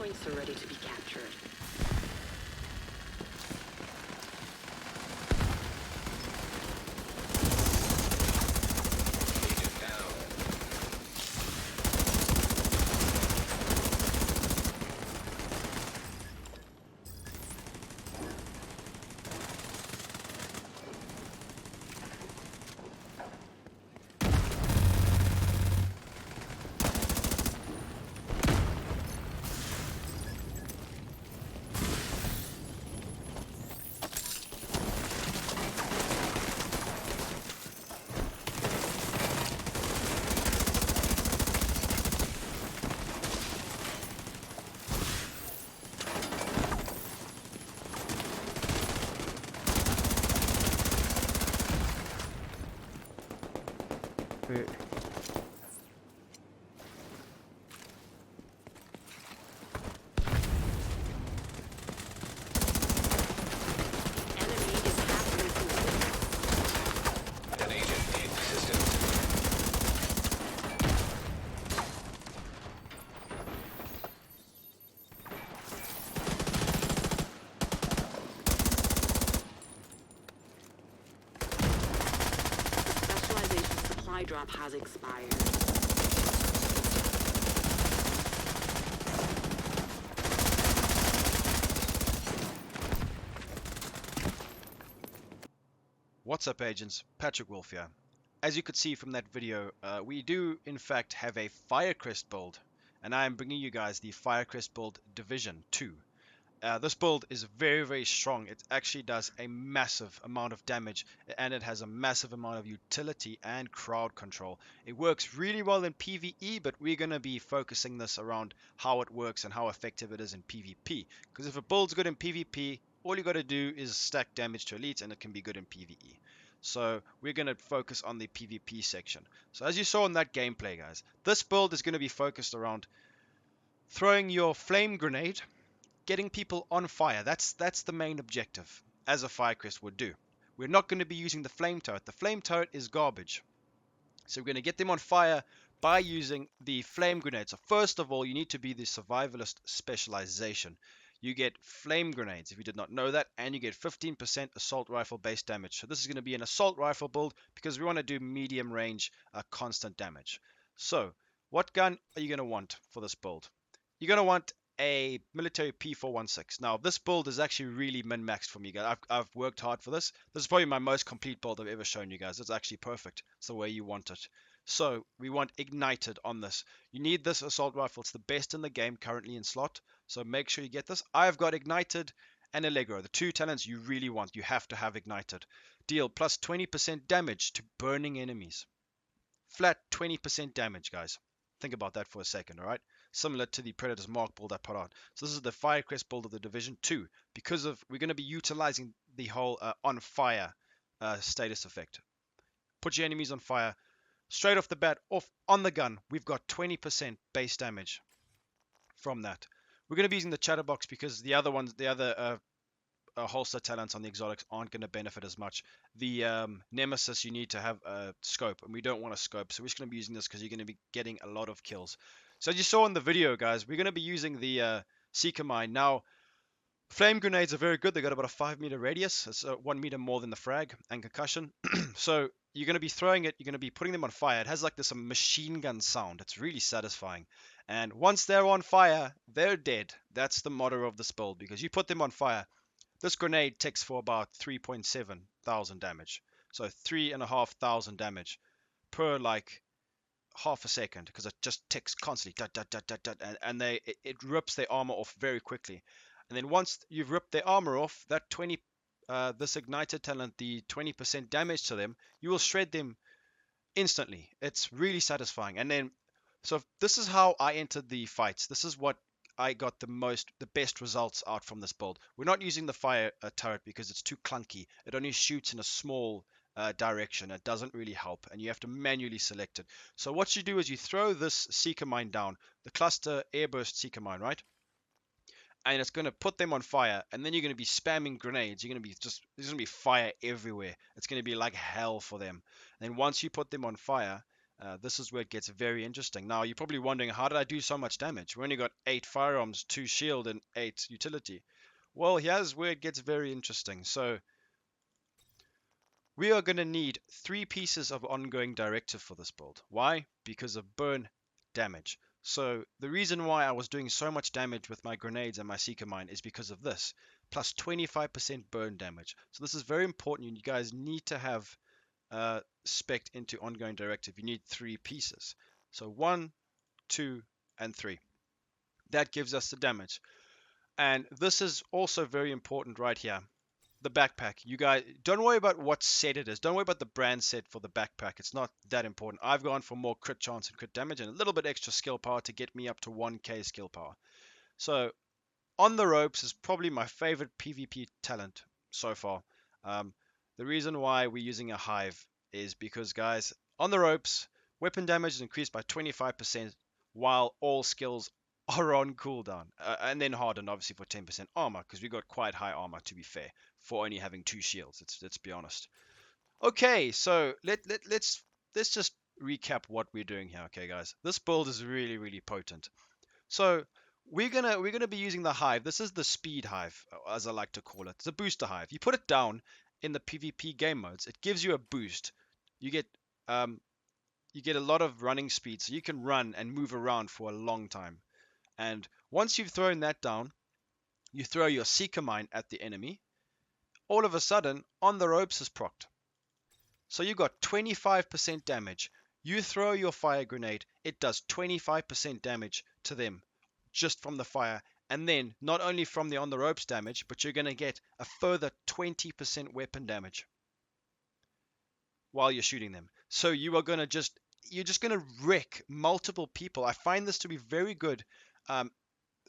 points are ready to be captured. Wait. Enemy is halfway through. An agent in existence. Specialization supply drop has expired. What's up, agents? Patrick Wolf here. As you could see from that video, we do in fact have a Firecrest build, and I am bringing you guys the Firecrest build Division 2. This build is very strong. It actually does a massive amount of damage, and it has a massive amount of utility and crowd control. It works really well in PvE, but we're going to be focusing this around how it works and how effective it is in PvP. Because if a build's good in PvP, all you got to do is stack damage to elites, and it can be good in PvE. So we're going to focus on the PvP section. So as you saw in that gameplay, guys, this build is going to be focused around throwing your flame grenade, getting people on fire. That's the main objective, as a Firecrest would do. We're not going to be using the flame turret. The flame turret is garbage. So we're going to get them on fire by using the flame grenade. So first of all, you need to be the survivalist specialization. You get flame grenades, if you did not know that, and you get 15% assault rifle base damage. So this is going to be an assault rifle build because we want to do medium range constant damage. So what gun are you going to want for this build? You're going to want a military P416. Now this build is actually really min-maxed for me, guys. I've worked hard for this. This is probably my most complete build I've ever shown you guys. It's actually perfect. It's the way you want it. So we want ignited on this. You need this assault rifle. It's the best in the game currently in slot. So make sure you get this. I've got ignited and Allegro, the two talents you really want. You have to have ignited. Deal plus 20% damage to burning enemies. Flat 20% damage, guys. Think about that for a second, all right? Similar to the Predator's Mark build I put on. So this is the Firecrest build of the Division 2. Because of we're going to be utilizing the whole on fire status effect. Put your enemies on fire. Straight off the bat, off on the gun, we've got 20% base damage from that. We're going to be using the Chatterbox because the other ones, the other holster talents on the exotics aren't going to benefit as much. The Nemesis, you need to have a scope, and we don't want a scope, so we're just going to be using this because you're going to be getting a lot of kills. So as you saw in the video, guys, we're going to be using the Seeker Mine. Now, flame grenades are very good. They got about a 5-meter radius. It's 1 meter more than the frag and concussion. So you're going to be throwing it. You're going to be putting them on fire. It has like this machine gun sound. It's really satisfying. And once they're on fire, they're dead. That's the motto of this build, because you put them on fire. This grenade ticks for about 3.7 thousand damage. So 3,500 damage per like half a second, because it just ticks constantly. And it rips their armor off very quickly. And then once you've ripped their armor off, that this ignited talent, the 20% damage to them, you will shred them instantly. It's really satisfying. And then, so this is how I entered the fights. This is what I got the best results out from this build. We're not using the fire turret because it's too clunky. It only shoots in a small direction. It doesn't really help, and you have to manually select it. So what you do is you throw this Seeker Mine down, the cluster airburst Seeker Mine, right? And it's going to put them on fire, and then you're going to be spamming grenades. You're going to be there's going to be fire everywhere. It's going to be like hell for them. And then once you put them on fire, This is where it gets very interesting. Now, you're probably wondering, how did I do so much damage? We only got 8 firearms, 2 shield, and 8 utility. Well, here's where it gets very interesting. So, we are going to need 3 pieces of ongoing directive for this build. Why? Because of burn damage. So, the reason why I was doing so much damage with my grenades and my seeker mine is because of this. Plus 25% burn damage. So, this is very important. You guys need to have spec into ongoing directive. You need 3 pieces. So 1, 2, and 3. That gives us the damage. And this is also very important right here. The backpack. You guys don't worry about what set it is. Don't worry about the brand set for the backpack. It's not that important. I've gone for more crit chance and crit damage and a little bit extra skill power to get me up to 1k skill power. So on the ropes is probably my favorite PvP talent so far. The reason why we're using a hive is because, guys, on the ropes, weapon damage is increased by 25% while all skills are on cooldown. And then hardened, obviously, for 10% armor, because we got quite high armor, to be fair, for only having 2 shields. Let's be honest. Okay, so let's just recap what we're doing here, okay, guys. This build is really, really potent. So we're gonna be using the hive. This is the speed hive, as I like to call it. It's a booster hive. You put it down in the PvP game modes. It gives you a boost. You get a lot of running speed, so you can run and move around for a long time. And once you've thrown that down, you throw your seeker mine at the enemy. All of a sudden, on the ropes is procced. So you got 25% damage. You throw your fire grenade, it does 25% damage to them just from the fire. And then not only from the on the ropes damage, but you're going to get a further 20% weapon damage while you're shooting them. So you're just going to wreck multiple people. I find this to be very good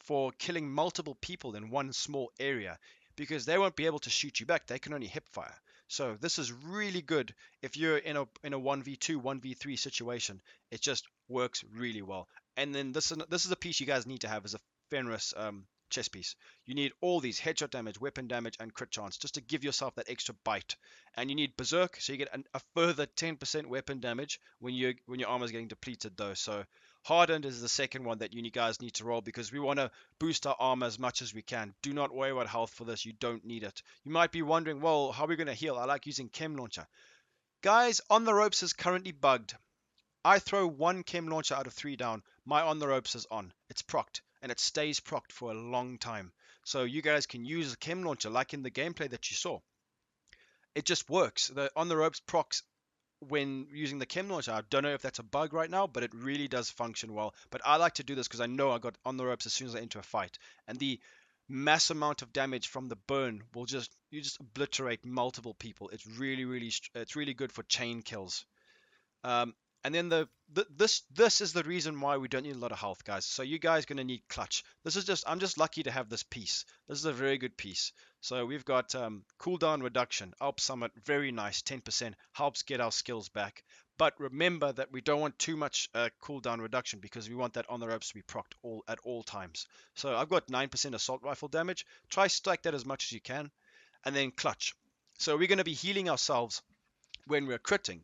for killing multiple people in one small area, because they won't be able to shoot you back. They can only hip fire. So this is really good if you're in a 1v2, 1v3 situation. It just works really well. And then this is a piece you guys need to have as a Fenris chest piece. You need all these headshot damage, weapon damage, and crit chance just to give yourself that extra bite. And you need berserk, so you get a further 10% weapon damage when your armor is getting depleted, though. So hardened is the second one that you guys need to roll, because we want to boost our armor as much as we can. Do not worry about health for this. You don't need it. You might be wondering, well, how are we going to heal? I like using Chem Launcher. Guys, on the ropes is currently bugged. I throw 1 Chem Launcher out of 3 down. My on the ropes is on. It's procced, and it stays procced for a long time. So you guys can use a Chem Launcher like in the gameplay that you saw. It just works. The on the ropes procs when using the Chem Launcher. I don't know if that's a bug right now, but it really does function well. But I like to do this because I know I got on the ropes as soon as I enter a fight. And the mass amount of damage from the burn will just obliterate multiple people. It's really good for chain kills. And then this is the reason why we don't need a lot of health, guys. So you guys gonna need clutch. I'm just lucky to have this piece. This is a very good piece. So we've got cooldown reduction, Alp Summit, very nice, 10%, helps get our skills back. But remember that we don't want too much cooldown reduction, because we want that on the ropes to be procced at all times. So I've got 9% assault rifle damage. Try stack that as much as you can, and then clutch. So we're gonna be healing ourselves when we're critting.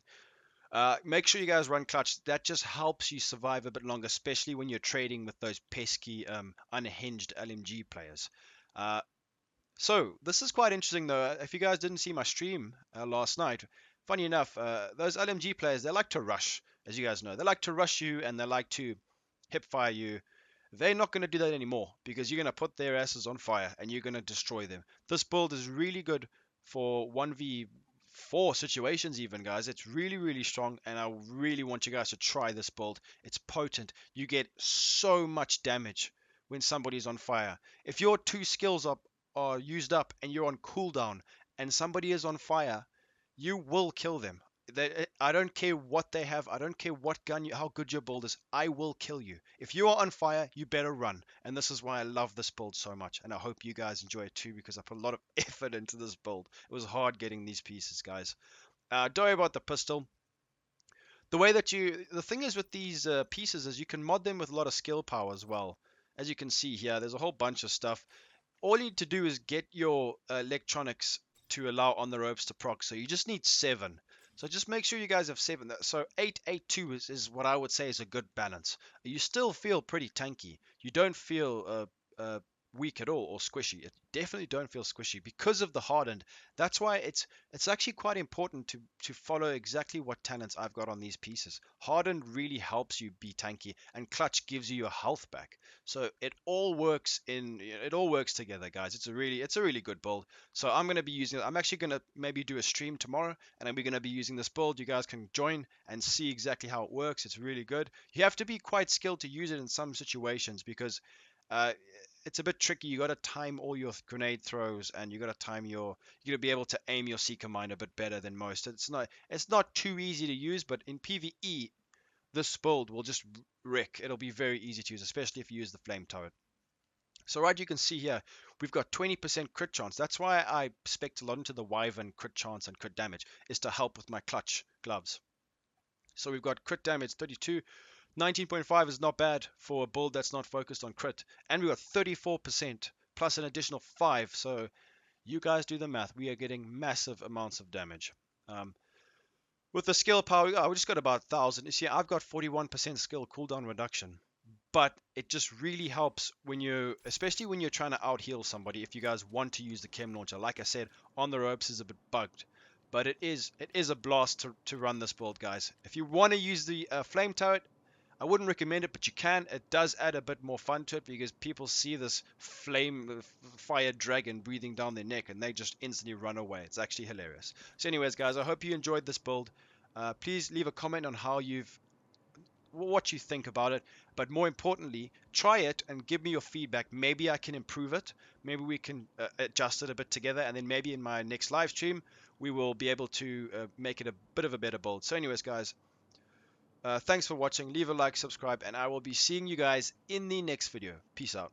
Make sure you guys run clutch. That just helps you survive a bit longer, especially when you're trading with those pesky, unhinged LMG players. So this is quite interesting, though. If you guys didn't see my stream last night, funny enough, those LMG players, they like to rush, as you guys know. They like to rush you, and they like to hip fire you. They're not going to do that anymore, because you're going to put their asses on fire and you're going to destroy them. This build is really good for 1v4 situations even, guys. It's really strong, and I really want you guys to try this build. It's potent. You get so much damage when somebody's on fire. If your 2 skills are used up and you're on cooldown and somebody is on fire, you will kill them. I don't care what they have. I don't care what gun how good your build is. I will kill you. If you are on fire, you better run. And this is why I love this build so much. And I hope you guys enjoy it too, because I put a lot of effort into this build. It was hard getting these pieces, guys. Don't worry about the pistol. The thing is with these pieces is you can mod them with a lot of skill power as well. As you can see here, there's a whole bunch of stuff. All you need to do is get your electronics to allow on the ropes to proc. So you just need 7. So just make sure you guys have 7. So 8-8-2 is what I would say is a good balance. You still feel pretty tanky. You don't feel weak at all or squishy. It definitely don't feel squishy because of the hardened. That's why it's actually quite important to follow exactly what talents I've got on these pieces. Hardened really helps you be tanky, and clutch gives you your health back. So it all works together, guys. It's a really good build. So I'm going to be using it. I'm actually going to maybe do a stream tomorrow, and then we're going to be using this build. You guys can join and see exactly how it works. It's really good. You have to be quite skilled to use it in some situations because uh, it's a bit tricky. You got to time all your grenade throws, and you got to time you got to be able to aim your seeker mine a bit better than most. It's not too easy to use, but in PvE, this build will just wreck. It'll be very easy to use, especially if you use the flame turret. So right, you can see here, we've got 20% crit chance. That's why I spec a lot into the Wyvern crit chance and crit damage, is to help with my clutch gloves. So we've got crit damage 32, 19.5 is not bad for a build that's not focused on crit. And we've got 34% plus an additional 5. So you guys do the math. We are getting massive amounts of damage. Um, with the skill power, we just got about 1,000. You see, I've got 41% skill cooldown reduction. But it just really helps when especially when you're trying to out heal somebody. If you guys want to use the Chem Launcher, like I said, on the ropes is a bit bugged, but it is a blast to run this build, guys. If you want to use the flame turret, I wouldn't recommend it, but you can. It does add a bit more fun to it because people see this flame fire dragon breathing down their neck and they just instantly run away. It's actually hilarious. So anyways, guys, I hope you enjoyed this build. Please leave a comment on what you think about it, but more importantly, try it and give me your feedback. Maybe I can improve it. Maybe we can adjust it a bit together, and then maybe in my next live stream we will be able to make it a bit of a better build. So anyways, guys, thanks for watching. Leave a like, subscribe, and I will be seeing you guys in the next video. Peace out.